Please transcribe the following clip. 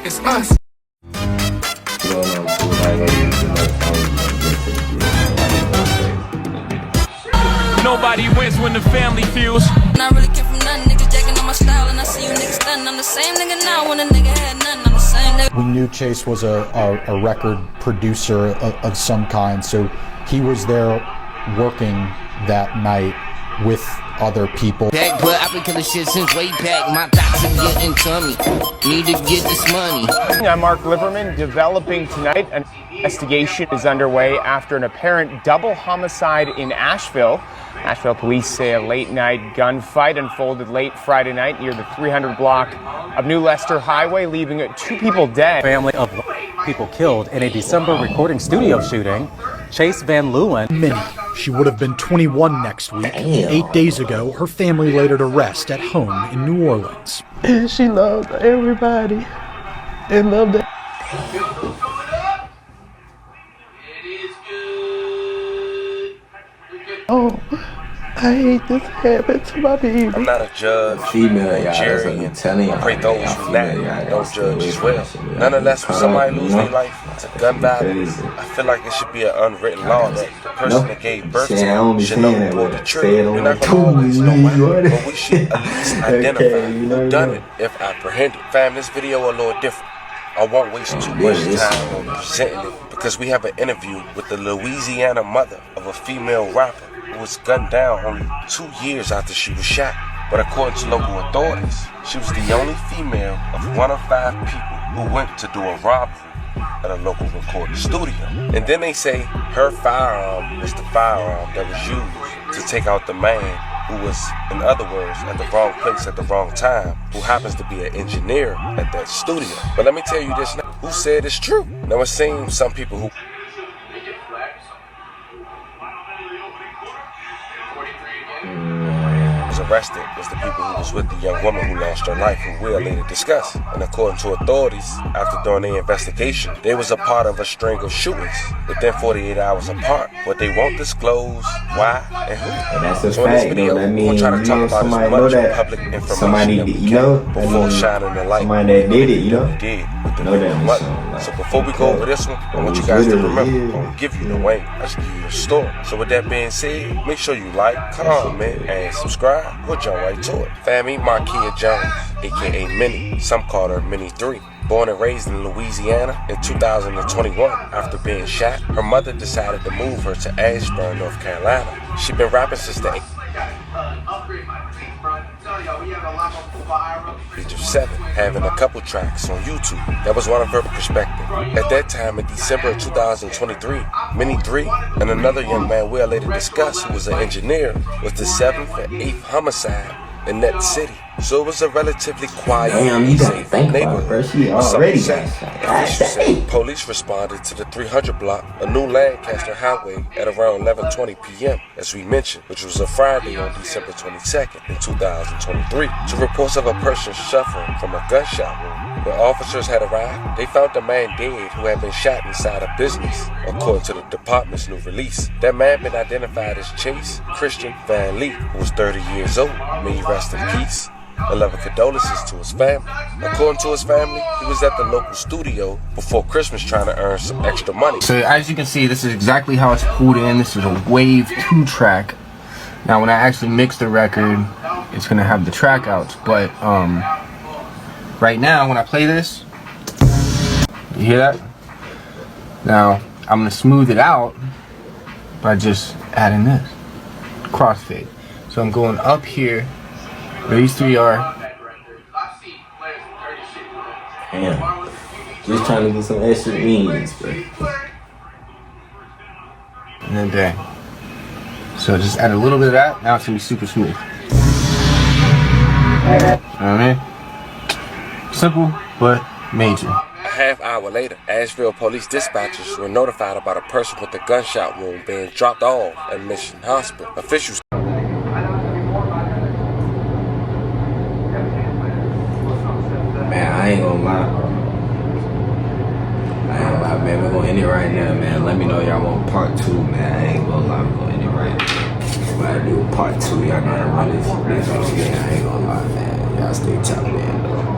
It's us. Nobody wins when the family feels. I really came from nothing, niggas jacking on my style, and I see you niggas stunning. I'm the same nigga now when a nigga had nothing. I'm the same nigga. We knew Chase was a record producer of some kind, so he was there working that night with other people. Back, but I've been killing shit since way back. My thoughts are getting tummy. Need to get this money. I'm Mark Liverman. Developing tonight, an investigation is underway after an apparent double homicide in Asheville. Asheville police say a late-night gunfight unfolded late Friday night near the 300 block of New Leicester Highway, leaving 2 people dead. Family of people killed in a December recording studio shooting. Chase Van Leeuwen. Minnie, she would have been 21 next week. 8 days ago, her family laid her to rest at home in New Orleans. And she loved everybody and loved it. Oh, I hate this habit to my baby. I'm not a judge, female, y'all, jury, I pray those who lack don't judge as well. Nonetheless, when somebody lose their life to gun violence, I feel like it should be an unwritten law that the person that gave birth to it should know who pulled the trigger. We're not going to always know why, but we should at least identify who done it if apprehended. Fam, this video a little different. I won't waste too much time on presenting it because we have an interview with the Louisiana mother of a female rapper who was gunned down only 2 years after she was shot. But according to local authorities, she was the only female of 1 of 5 people who went to do a robbery at a local recording studio. And then they say her firearm was the firearm that was used to take out the man who was, in other words, at the wrong place at the wrong time, who happens to be an engineer at that studio. But let me tell you this now, who said it's true? Now it seems some people who was arrested was the people who was with the young woman who lost her life, who we'll later discuss. And according to authorities, after doing their investigation, they was a part of a string of shootings within 48 hours apart, but they won't disclose why and who. And that's a so fact, in this video, that means, we'll try to talk about as much public information somebody that we you can know, before shining the light. Somebody that did it, you know? Did with the mother. So before we go over this one, I want you guys to remember, I'm gonna give you the way. I just give you the story. So with that being said, make sure you like, comment, and subscribe. We'll jump right to it. Family Markia Jones, aka Minnie, some call her Minnie 3. Born and raised in Louisiana in 2021 after being shot, her mother decided to move her to Ashburn, North Carolina. She'd been rapping since the age of 7, having a couple tracks on YouTube. That was one of her perspectives. At that time, in December of 2023, Minnie 3 and another young man we'll later discuss, who was an engineer, was the 7th and 8th homicide in that city. So it was a relatively quiet, safe neighborhood. Police responded to the 300 block of New Lancaster Highway at around 11:20 p.m., as we mentioned, which was a Friday on December 22nd in 2023, to reports of a person suffering from a gunshot wound. When officers had arrived, they found the man dead who had been shot inside a business, according to the department's new release. That man been identified as Chase Christian Van Lee, who was 30 years old. May he rest in peace. A level of condolences to his family. According to his family, he was at the local studio before Christmas trying to earn some extra money. So as you can see, this is exactly how it's pulled in. This is a Wave 2 track. Now when I actually mix the record, it's gonna have the track outs. But right now when I play this, you hear that? Now I'm gonna smooth it out by just adding this crossfade. So I'm going up here. These 3 are. Damn. Just trying to get some extra means, bro. And then bang. So just add a little bit of that. Now it's gonna be super smooth. You know what I mean? Simple, but major. A half hour later, Asheville police dispatchers were notified about a person with a gunshot wound being dropped off at Mission Hospital. Officials. Man, I ain't gonna lie. Man. We're gonna end it right now, man. Let me know y'all want part 2, man. I ain't gonna lie, we're gonna end it right now. We're gonna do part 2, y'all know. know how to run this. I ain't gonna lie, man. Y'all stay top, man.